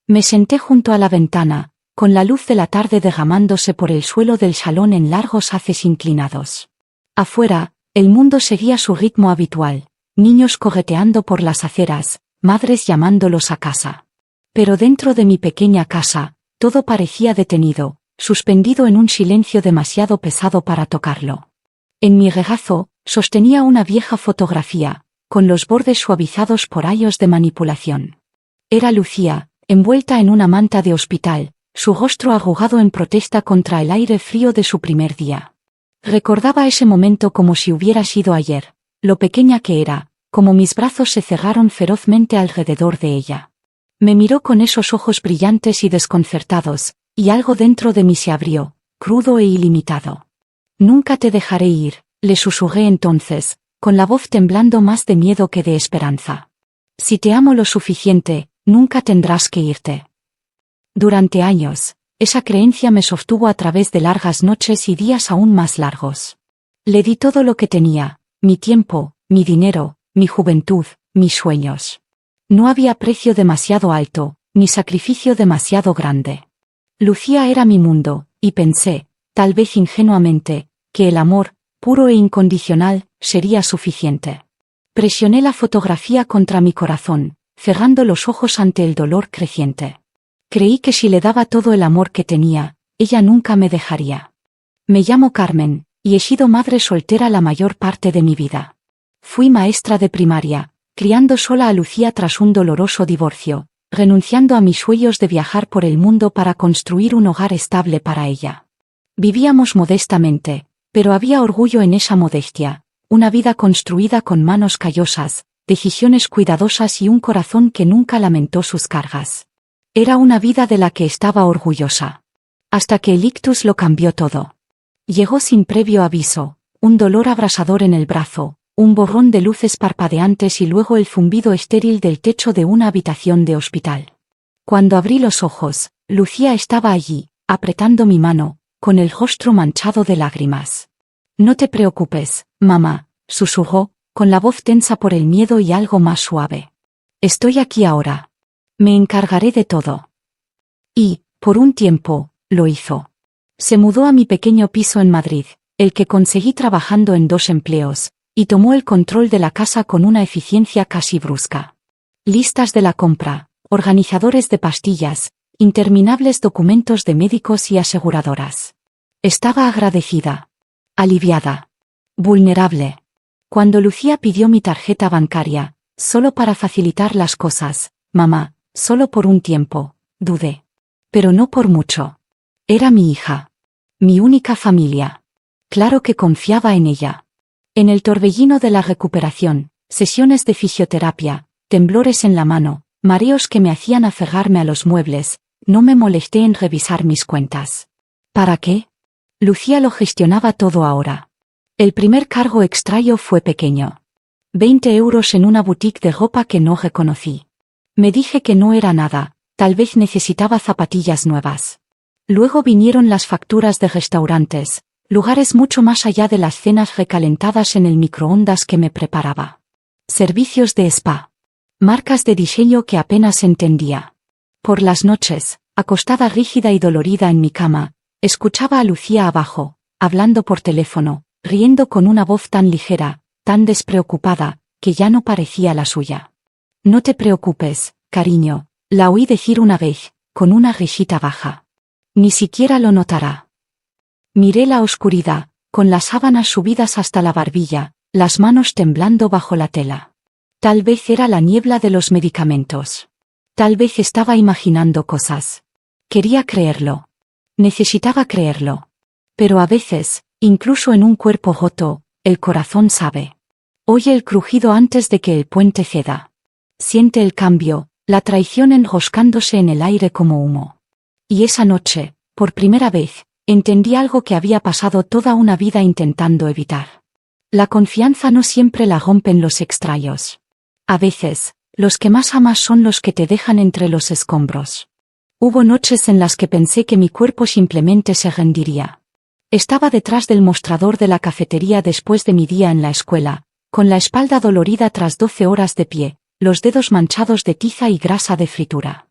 Me senté junto a la ventana, con la luz de la tarde derramándose por el suelo del salón en largos haces inclinados. Afuera, el mundo seguía su ritmo habitual, niños correteando por las aceras, madres llamándolos a casa. Pero dentro de mi pequeña casa, todo parecía detenido, suspendido en un silencio demasiado pesado para tocarlo. En mi regazo, sostenía una vieja fotografía, con los bordes suavizados por años de manipulación. Era Lucía, envuelta en una manta de hospital, su rostro arrugado en protesta contra el aire frío de su primer día. Recordaba ese momento como si hubiera sido ayer, lo pequeña que era, como mis brazos se cerraron ferozmente alrededor de ella. Me miró con esos ojos brillantes y desconcertados, y algo dentro de mí se abrió, crudo e ilimitado. Nunca te dejaré ir, le susurré entonces, con la voz temblando más de miedo que de esperanza. Si te amo lo suficiente, nunca tendrás que irte. Durante años, esa creencia me sostuvo a través de largas noches y días aún más largos. Le di todo lo que tenía, mi tiempo, mi dinero, mi juventud, mis sueños. No había precio demasiado alto, ni sacrificio demasiado grande. Lucía era mi mundo, y pensé, tal vez ingenuamente, que el amor, puro e incondicional, sería suficiente. Presioné la fotografía contra mi corazón, cerrando los ojos ante el dolor creciente. Creí que si le daba todo el amor que tenía, ella nunca me dejaría. Me llamo Carmen, y he sido madre soltera la mayor parte de mi vida. Fui maestra de primaria, criando sola a Lucía tras un doloroso divorcio, renunciando a mis sueños de viajar por el mundo para construir un hogar estable para ella. Vivíamos modestamente, pero había orgullo en esa modestia, una vida construida con manos callosas, decisiones cuidadosas y un corazón que nunca lamentó sus cargas. Era una vida de la que estaba orgullosa. Hasta que el ictus lo cambió todo. Llegó sin previo aviso, un dolor abrasador en el brazo, un borrón de luces parpadeantes y luego el zumbido estéril del techo de una habitación de hospital. Cuando abrí los ojos, Lucía estaba allí, apretando mi mano, con el rostro manchado de lágrimas. No te preocupes, mamá, susurró, con la voz tensa por el miedo y algo más suave. Estoy aquí ahora. Me encargaré de todo. Y, por un tiempo, lo hizo. Se mudó a mi pequeño piso en Madrid, el que conseguí trabajando en 2 empleos, y tomó el control de la casa con una eficiencia casi brusca. Listas de la compra, organizadores de pastillas, interminables documentos de médicos y aseguradoras. Estaba agradecida. Aliviada. Vulnerable. Cuando Lucía pidió mi tarjeta bancaria, solo para facilitar las cosas, mamá, solo por un tiempo, dudé. Pero no por mucho. Era mi hija. Mi única familia. Claro que confiaba en ella. En el torbellino de la recuperación, sesiones de fisioterapia, temblores en la mano, mareos que me hacían aferrarme a los muebles, no me molesté en revisar mis cuentas. ¿Para qué? Lucía lo gestionaba todo ahora. El primer cargo extraño fue pequeño. 20 euros en una boutique de ropa que no reconocí. Me dije que no era nada, tal vez necesitaba zapatillas nuevas. Luego vinieron las facturas de restaurantes, lugares mucho más allá de las cenas recalentadas en el microondas que me preparaba. Servicios de spa. Marcas de diseño que apenas entendía. Por las noches, acostada rígida y dolorida en mi cama, escuchaba a Lucía abajo, hablando por teléfono, riendo con una voz tan ligera, tan despreocupada, que ya no parecía la suya. No te preocupes, cariño, la oí decir una vez, con una risita baja. Ni siquiera lo notará. Miré la oscuridad, con las sábanas subidas hasta la barbilla, las manos temblando bajo la tela. Tal vez era la niebla de los medicamentos. Tal vez estaba imaginando cosas. Quería creerlo. Necesitaba creerlo. Pero a veces, incluso en un cuerpo roto, el corazón sabe. Oye el crujido antes de que el puente ceda. Siente el cambio, la traición enroscándose en el aire como humo. Y esa noche, por primera vez, entendí algo que había pasado toda una vida intentando evitar. La confianza no siempre la rompen los extraños. A veces, los que más amas son los que te dejan entre los escombros. Hubo noches en las que pensé que mi cuerpo simplemente se rendiría. Estaba detrás del mostrador de la cafetería después de mi día en la escuela, con la espalda dolorida tras 12 horas de pie, los dedos manchados de tiza y grasa de fritura.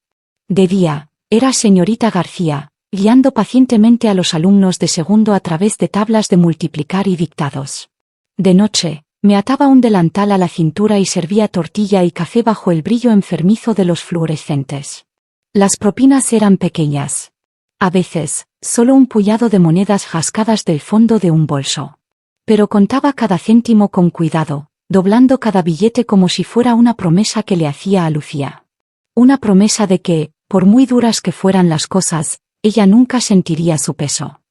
De día, era señorita García, guiando pacientemente a los alumnos de segundo a través de tablas de multiplicar y dictados. De noche, me ataba un delantal a la cintura y servía tortilla y café bajo el brillo enfermizo de los fluorescentes. Las propinas eran pequeñas. A veces, solo un puñado de monedas rascadas del fondo de un bolso. Pero contaba cada céntimo con cuidado, doblando cada billete como si fuera una promesa que le hacía a Lucía. Una promesa de que, por muy duras que fueran las cosas, ella nunca sentiría su peso.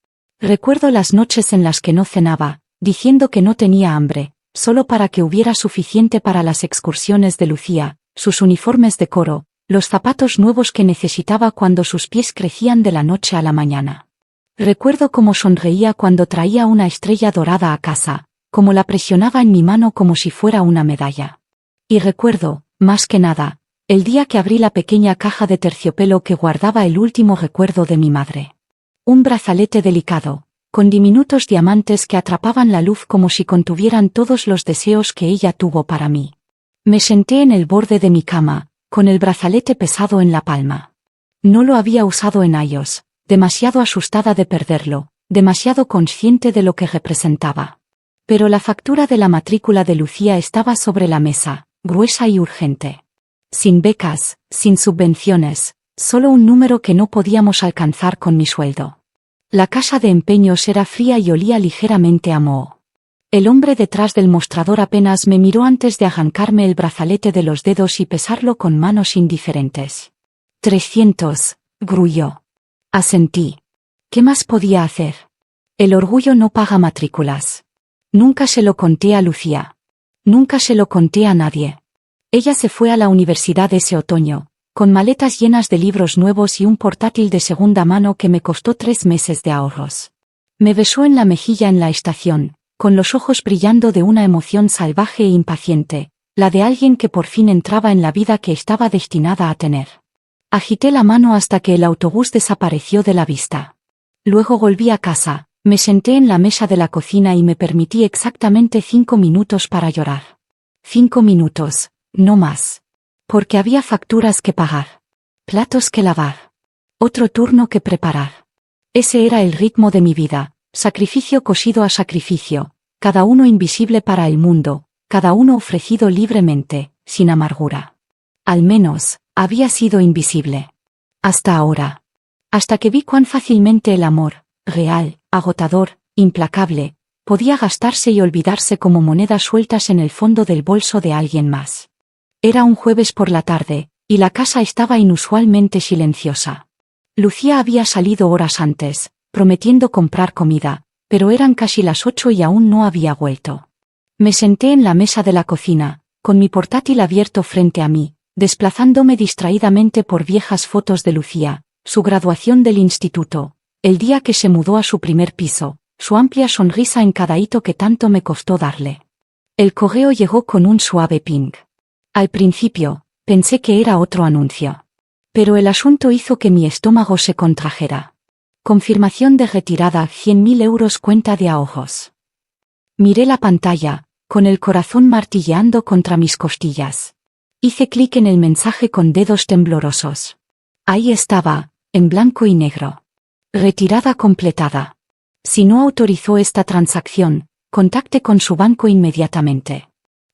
Recuerdo las noches en las que no cenaba, diciendo que no tenía hambre, solo para que hubiera suficiente para las excursiones de Lucía, sus uniformes de coro, los zapatos nuevos que necesitaba cuando sus pies crecían de la noche a la mañana. Recuerdo cómo sonreía cuando traía una estrella dorada a casa, cómo la presionaba en mi mano como si fuera una medalla. Y recuerdo, más que nada, el día que abrí la pequeña caja de terciopelo que guardaba el último recuerdo de mi madre. Un brazalete delicado, con diminutos diamantes que atrapaban la luz como si contuvieran todos los deseos que ella tuvo para mí. Me senté en el borde de mi cama, con el brazalete pesado en la palma. No lo había usado en años, demasiado asustada de perderlo, demasiado consciente de lo que representaba. Pero la factura de la matrícula de Lucía estaba sobre la mesa, gruesa y urgente. Sin becas, sin subvenciones, solo un número que no podíamos alcanzar con mi sueldo. La casa de empeños era fría y olía ligeramente a moho. El hombre detrás del mostrador apenas me miró antes de arrancarme el brazalete de los dedos y pesarlo con manos indiferentes. 300, gruñó. Asentí. ¿Qué más podía hacer? El orgullo no paga matrículas. Nunca se lo conté a Lucía. Nunca se lo conté a nadie. Ella se fue a la universidad ese otoño, con maletas llenas de libros nuevos y un portátil de segunda mano que me costó 3 meses de ahorros. Me besó en la mejilla en la estación, con los ojos brillando de una emoción salvaje e impaciente, la de alguien que por fin entraba en la vida que estaba destinada a tener. Agité la mano hasta que el autobús desapareció de la vista. Luego volví a casa, me senté en la mesa de la cocina y me permití exactamente 5 minutos para llorar. 5 minutos. No más. Porque había facturas que pagar. Platos que lavar. Otro turno que preparar. Ese era el ritmo de mi vida, sacrificio cosido a sacrificio, cada uno invisible para el mundo, cada uno ofrecido libremente, sin amargura. Al menos, había sido invisible. Hasta ahora. Hasta que vi cuán fácilmente el amor, real, agotador, implacable, podía gastarse y olvidarse como monedas sueltas en el fondo del bolso de alguien más. Era un jueves por la tarde, y la casa estaba inusualmente silenciosa. Lucía había salido horas antes, prometiendo comprar comida, pero eran casi las 8 y aún no había vuelto. Me senté en la mesa de la cocina, con mi portátil abierto frente a mí, desplazándome distraídamente por viejas fotos de Lucía, su graduación del instituto, el día que se mudó a su primer piso, su amplia sonrisa en cada hito que tanto me costó darle. El correo llegó con un suave ping. Al principio, pensé que era otro anuncio. Pero el asunto hizo que mi estómago se contrajera. Confirmación de retirada, 100.000 euros cuenta de ahorros. Miré la pantalla, con el corazón martilleando contra mis costillas. Hice clic en el mensaje con dedos temblorosos. Ahí estaba, en blanco y negro. Retirada completada. Si no autorizó esta transacción, contacte con su banco inmediatamente.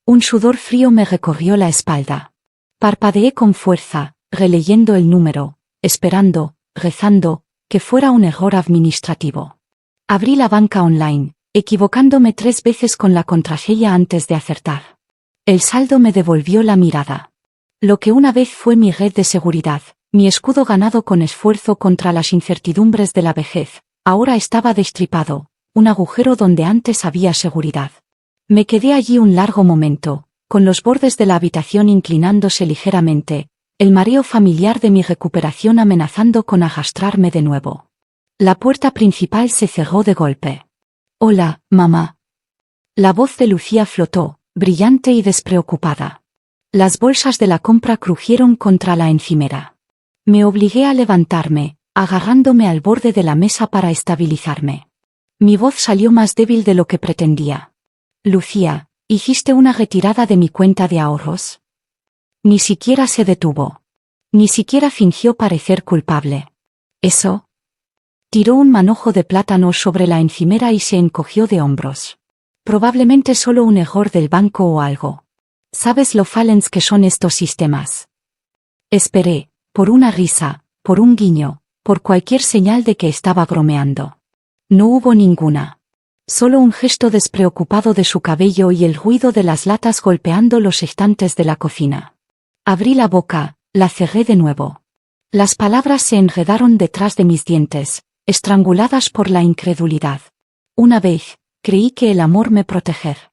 Un sudor frío me recorrió la espalda. Parpadeé con fuerza, releyendo el número, esperando, rezando, que fuera un error administrativo. Abrí la banca online, equivocándome 3 veces con la contraseña antes de acertar. El saldo me devolvió la mirada. Lo que una vez fue mi red de seguridad, mi escudo ganado con esfuerzo contra las incertidumbres de la vejez, ahora estaba destripado, un agujero donde antes había seguridad. Me quedé allí un largo momento, con los bordes de la habitación inclinándose ligeramente, el mareo familiar de mi recuperación amenazando con arrastrarme de nuevo. La puerta principal se cerró de golpe. «Hola, mamá». La voz de Lucía flotó, brillante y despreocupada. Las bolsas de la compra crujieron contra la encimera. Me obligué a levantarme, agarrándome al borde de la mesa para estabilizarme. Mi voz salió más débil de lo que pretendía. «Lucía, ¿hiciste una retirada de mi cuenta de ahorros?» Ni siquiera se detuvo. Ni siquiera fingió parecer culpable. ¿Eso? Tiró un manojo de plátanos sobre la encimera y se encogió de hombros. Probablemente solo un error del banco o algo. ¿Sabes lo fallens que son estos sistemas? Esperé, por una risa, por un guiño, por cualquier señal de que estaba bromeando. No hubo ninguna. Solo un gesto despreocupado de su cabello y el ruido de las latas golpeando los estantes de la cocina. Abrí la boca, la cerré de nuevo. Las palabras se enredaron detrás de mis dientes, estranguladas por la incredulidad. Una vez, creí que el amor me proteger.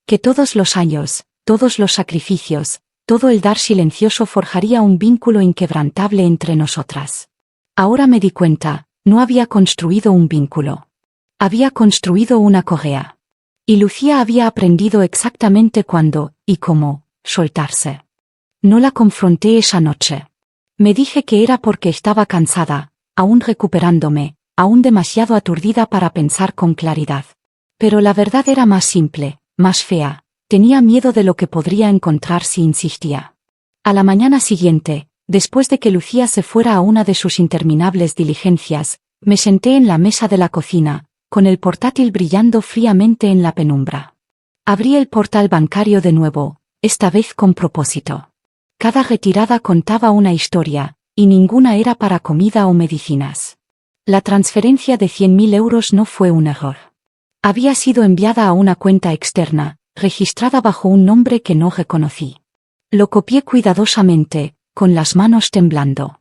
Que todos los años, todos los sacrificios, todo el dar silencioso forjaría un vínculo inquebrantable entre nosotras. Ahora me di cuenta, no había construido un vínculo. Había construido una correa. Y Lucía había aprendido exactamente cuándo, y cómo, soltarse. No la confronté esa noche. Me dije que era porque estaba cansada, aún recuperándome, aún demasiado aturdida para pensar con claridad. Pero la verdad era más simple, más fea. Tenía miedo de lo que podría encontrar si insistía. A la mañana siguiente, después de que Lucía se fuera a una de sus interminables diligencias, me senté en la mesa de la cocina, con el portátil brillando fríamente en la penumbra. Abrí el portal bancario de nuevo, esta vez con propósito. Cada retirada contaba una historia, y ninguna era para comida o medicinas. La transferencia de 100.000 euros no fue un error. Había sido enviada a una cuenta externa, registrada bajo un nombre que no reconocí. Lo copié cuidadosamente, con las manos temblando.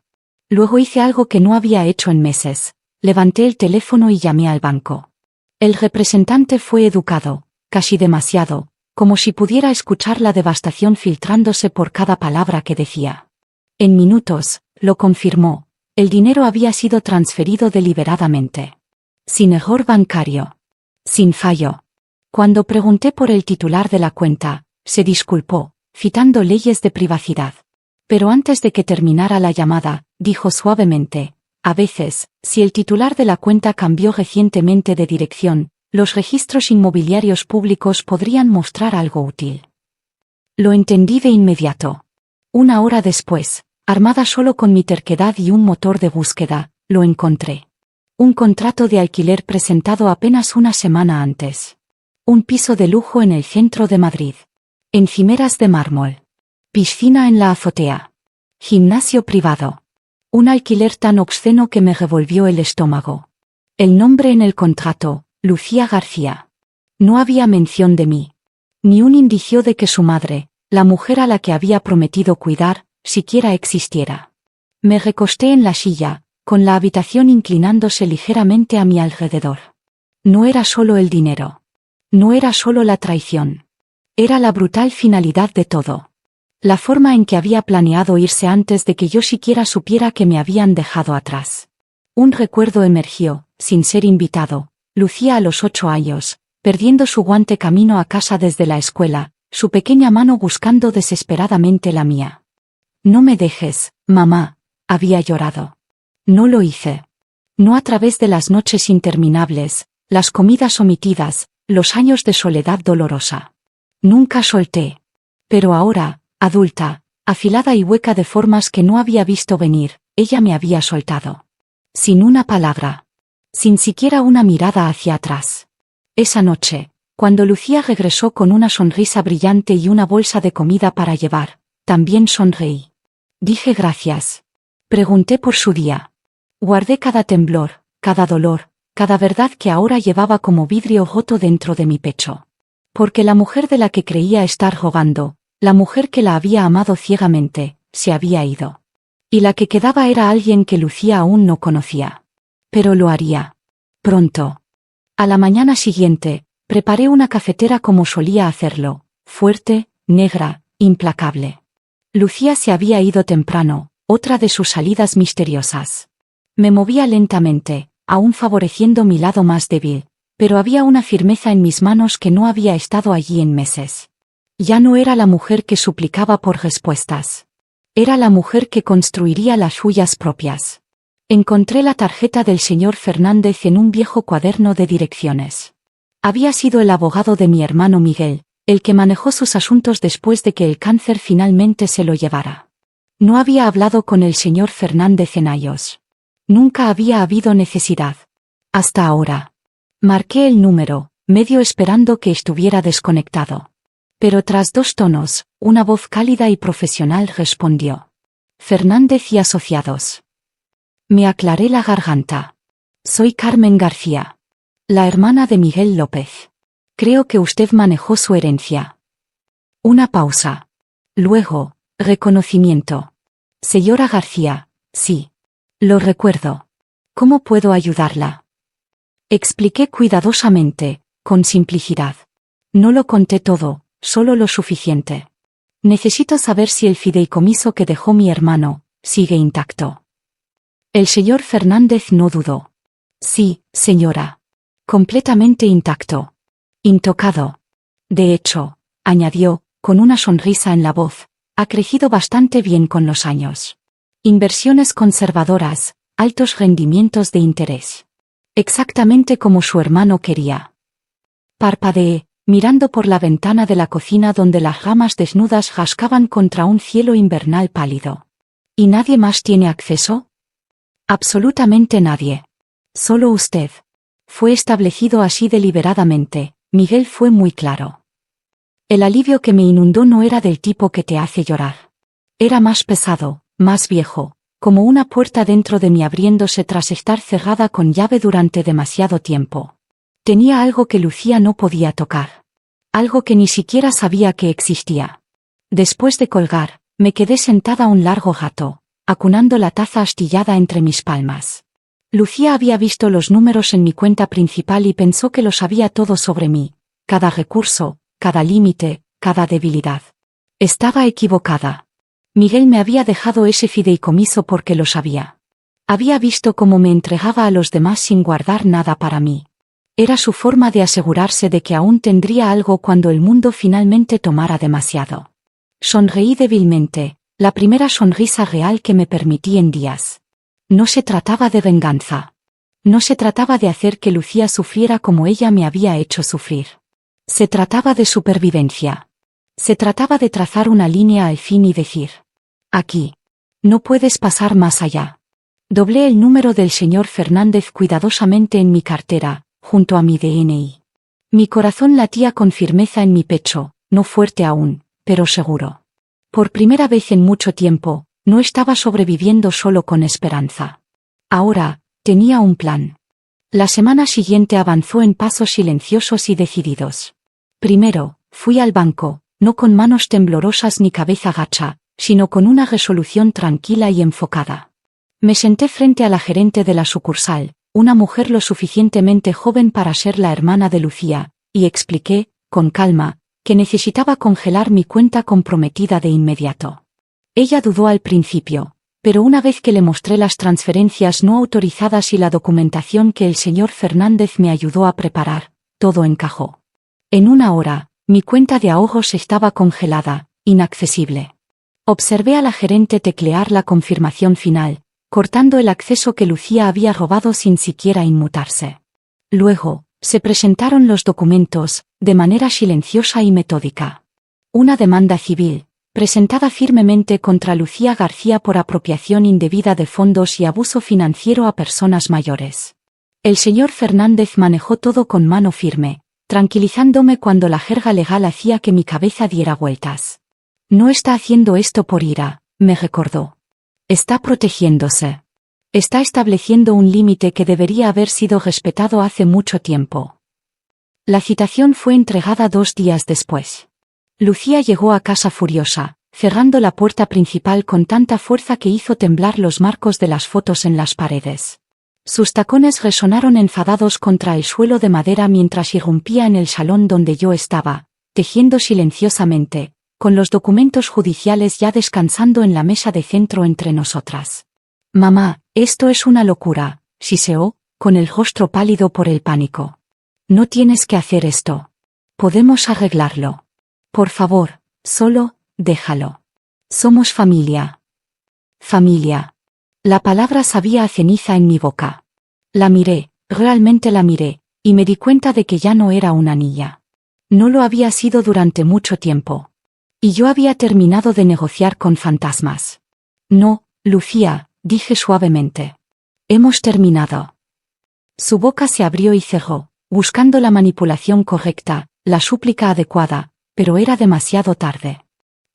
Luego hice algo que no había hecho en meses. Levanté el teléfono y llamé al banco. El representante fue educado, casi demasiado, como si pudiera escuchar la devastación filtrándose por cada palabra que decía. En minutos, lo confirmó, el dinero había sido transferido deliberadamente. Sin error bancario. Sin fallo. Cuando pregunté por el titular de la cuenta, se disculpó, citando leyes de privacidad. Pero antes de que terminara la llamada, dijo suavemente, a veces, si el titular de la cuenta cambió recientemente de dirección, los registros inmobiliarios públicos podrían mostrar algo útil. Lo entendí de inmediato. Una hora después, armada solo con mi terquedad y un motor de búsqueda, lo encontré. Un contrato de alquiler presentado apenas una semana antes. Un piso de lujo en el centro de Madrid. Encimeras de mármol. Piscina en la azotea. Gimnasio privado. Un alquiler tan obsceno que me revolvió el estómago. El nombre en el contrato, Lucía García. No había mención de mí. Ni un indicio de que su madre, la mujer a la que había prometido cuidar, siquiera existiera. Me recosté en la silla, con la habitación inclinándose ligeramente a mi alrededor. No era solo el dinero. No era solo la traición. Era la brutal finalidad de todo. La forma en que había planeado irse antes de que yo siquiera supiera que me habían dejado atrás. Un recuerdo emergió, sin ser invitado. Lucía a los 8 años, perdiendo su guante camino a casa desde la escuela, su pequeña mano buscando desesperadamente la mía. No me dejes, mamá, había llorado. No lo hice. No a través de las noches interminables, las comidas omitidas, los años de soledad dolorosa. Nunca solté. Pero ahora, adulta, afilada y hueca de formas que no había visto venir, ella me había soltado. Sin una palabra. Sin siquiera una mirada hacia atrás. Esa noche, cuando Lucía regresó con una sonrisa brillante y una bolsa de comida para llevar, también sonreí. Dije gracias. Pregunté por su día. Guardé cada temblor, cada dolor, cada verdad que ahora llevaba como vidrio roto dentro de mi pecho. Porque la mujer de la que creía estar rogando, la mujer que la había amado ciegamente, se había ido. Y la que quedaba era alguien que Lucía aún no conocía. Pero lo haría. Pronto. A la mañana siguiente, preparé una cafetera como solía hacerlo, fuerte, negra, implacable. Lucía se había ido temprano, otra de sus salidas misteriosas. Me movía lentamente, aún favoreciendo mi lado más débil, pero había una firmeza en mis manos que no había estado allí en meses. Ya no era la mujer que suplicaba por respuestas. Era la mujer que construiría las suyas propias. Encontré la tarjeta del señor Fernández en un viejo cuaderno de direcciones. Había sido el abogado de mi hermano Miguel, el que manejó sus asuntos después de que el cáncer finalmente se lo llevara. No había hablado con el señor Fernández en años. Nunca había habido necesidad. Hasta ahora. Marqué el número, medio esperando que estuviera desconectado. Pero tras 2 tonos, una voz cálida y profesional respondió. Fernández y Asociados. Me aclaré la garganta. Soy Carmen García. La hermana de Miguel López. Creo que usted manejó su herencia. Una pausa. Luego, reconocimiento. Señora García, sí. Lo recuerdo. ¿Cómo puedo ayudarla? Expliqué cuidadosamente, con simplicidad. No lo conté todo, solo lo suficiente. Necesito saber si el fideicomiso que dejó mi hermano sigue intacto. El señor Fernández no dudó. Sí, señora. Completamente intacto. Intocado. De hecho, añadió, con una sonrisa en la voz, ha crecido bastante bien con los años. Inversiones conservadoras, altos rendimientos de interés. Exactamente como su hermano quería. Parpadeé, mirando por la ventana de la cocina donde las ramas desnudas rascaban contra un cielo invernal pálido. ¿Y nadie más tiene acceso? Absolutamente nadie. Solo usted. Fue establecido así deliberadamente, Miguel fue muy claro. El alivio que me inundó no era del tipo que te hace llorar. Era más pesado, más viejo, como una puerta dentro de mí abriéndose tras estar cerrada con llave durante demasiado tiempo. Tenía algo que Lucía no podía tocar. Algo que ni siquiera sabía que existía. Después de colgar, me quedé sentada un largo rato, acunando la taza astillada entre mis palmas. Lucía había visto los números en mi cuenta principal y pensó que lo sabía todo sobre mí, cada recurso, cada límite, cada debilidad. Estaba equivocada. Miguel me había dejado ese fideicomiso porque lo sabía. Había visto cómo me entregaba a los demás sin guardar nada para mí. Era su forma de asegurarse de que aún tendría algo cuando el mundo finalmente tomara demasiado. Sonreí débilmente, la primera sonrisa real que me permití en días. No se trataba de venganza. No se trataba de hacer que Lucía sufriera como ella me había hecho sufrir. Se trataba de supervivencia. Se trataba de trazar una línea al fin y decir: aquí. No puedes pasar más allá. Doblé el número del señor Fernández cuidadosamente en mi cartera, junto a mi DNI. Mi corazón latía con firmeza en mi pecho, no fuerte aún, pero seguro. Por primera vez en mucho tiempo, no estaba sobreviviendo solo con esperanza. Ahora, tenía un plan. La semana siguiente avanzó en pasos silenciosos y decididos. Primero, fui al banco, no con manos temblorosas ni cabeza gacha, sino con una resolución tranquila y enfocada. Me senté frente a la gerente de la sucursal, una mujer lo suficientemente joven para ser la hermana de Lucía, y expliqué, con calma, que necesitaba congelar mi cuenta comprometida de inmediato. Ella dudó al principio, pero una vez que le mostré las transferencias no autorizadas y la documentación que el señor Fernández me ayudó a preparar, todo encajó. En una hora, mi cuenta de ahorros estaba congelada, inaccesible. Observé a la gerente teclear la confirmación final, cortando el acceso que Lucía había robado sin siquiera inmutarse. Luego, se presentaron los documentos, de manera silenciosa y metódica. Una demanda civil, presentada firmemente contra Lucía García por apropiación indebida de fondos y abuso financiero a personas mayores. El señor Fernández manejó todo con mano firme, tranquilizándome cuando la jerga legal hacía que mi cabeza diera vueltas. No está haciendo esto por ira, me recordó. Está protegiéndose. Está estableciendo un límite que debería haber sido respetado hace mucho tiempo. La citación fue entregada 2 días después. Lucía llegó a casa furiosa, cerrando la puerta principal con tanta fuerza que hizo temblar los marcos de las fotos en las paredes. Sus tacones resonaron enfadados contra el suelo de madera mientras irrumpía en el salón donde yo estaba, tejiendo silenciosamente, con los documentos judiciales ya descansando en la mesa de centro entre nosotras. «Mamá, esto es una locura», siseó, con el rostro pálido por el pánico. «No tienes que hacer esto. Podemos arreglarlo. Por favor, solo, déjalo. Somos familia». Familia. La palabra sabía a ceniza en mi boca. La miré, realmente la miré, y me di cuenta de que ya no era una niña. No lo había sido durante mucho tiempo. Y yo había terminado de negociar con fantasmas. No, Lucía, dije suavemente. Hemos terminado. Su boca se abrió y cerró, buscando la manipulación correcta, la súplica adecuada, pero era demasiado tarde.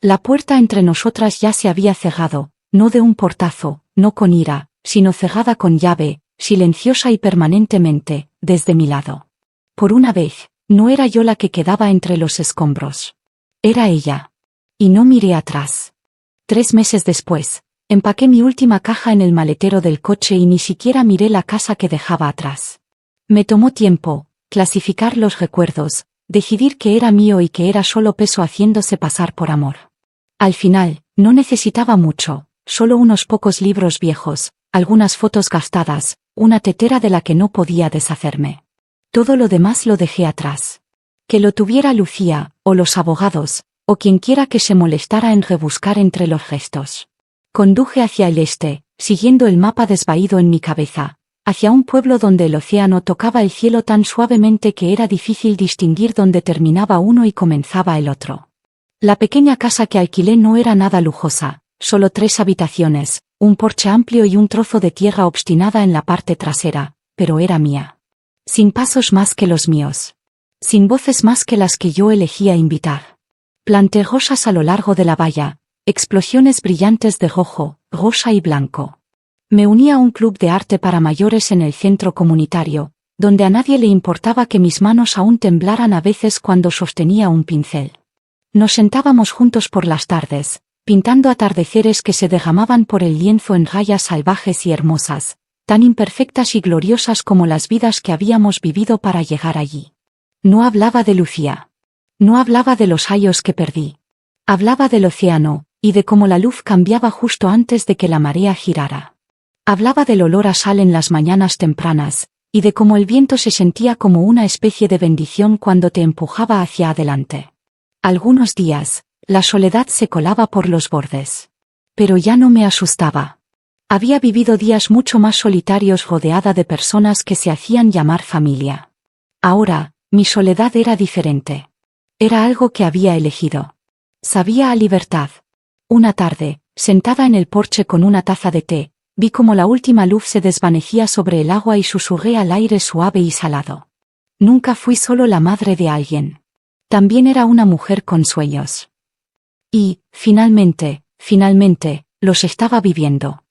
La puerta entre nosotras ya se había cerrado, no de un portazo, no con ira, sino cerrada con llave, silenciosa y permanentemente, desde mi lado. Por una vez, no era yo la que quedaba entre los escombros. Era ella. Y no miré atrás. 3 meses después, empaqué mi última caja en el maletero del coche y ni siquiera miré la casa que dejaba atrás. Me tomó tiempo, clasificar los recuerdos, decidir que era mío y que era solo peso haciéndose pasar por amor. Al final, no necesitaba mucho, solo unos pocos libros viejos, algunas fotos gastadas, una tetera de la que no podía deshacerme. Todo lo demás lo dejé atrás. Que lo tuviera Lucía, o los abogados, o quienquiera que se molestara en rebuscar entre los restos. Conduje hacia el este, siguiendo el mapa desvaído en mi cabeza, hacia un pueblo donde el océano tocaba el cielo tan suavemente que era difícil distinguir dónde terminaba uno y comenzaba el otro. La pequeña casa que alquilé no era nada lujosa, solo 3 habitaciones, un porche amplio y un trozo de tierra obstinada en la parte trasera, pero era mía. Sin pasos más que los míos. Sin voces más que las que yo elegía invitar. Planté rosas a lo largo de la valla, explosiones brillantes de rojo, rosa y blanco. Me uní a un club de arte para mayores en el centro comunitario, donde a nadie le importaba que mis manos aún temblaran a veces cuando sostenía un pincel. Nos sentábamos juntos por las tardes, pintando atardeceres que se derramaban por el lienzo en rayas salvajes y hermosas, tan imperfectas y gloriosas como las vidas que habíamos vivido para llegar allí. No hablaba de Lucía. No hablaba de los años que perdí. Hablaba del océano, y de cómo la luz cambiaba justo antes de que la marea girara. Hablaba del olor a sal en las mañanas tempranas, y de cómo el viento se sentía como una especie de bendición cuando te empujaba hacia adelante. Algunos días, la soledad se colaba por los bordes. Pero ya no me asustaba. Había vivido días mucho más solitarios rodeada de personas que se hacían llamar familia. Ahora, mi soledad era diferente. Era algo que había elegido. Sabía a libertad. Una tarde, sentada en el porche con una taza de té, vi como la última luz se desvanecía sobre el agua y susurré al aire suave y salado. Nunca fui solo la madre de alguien. También era una mujer con sueños. Y, finalmente, los estaba viviendo.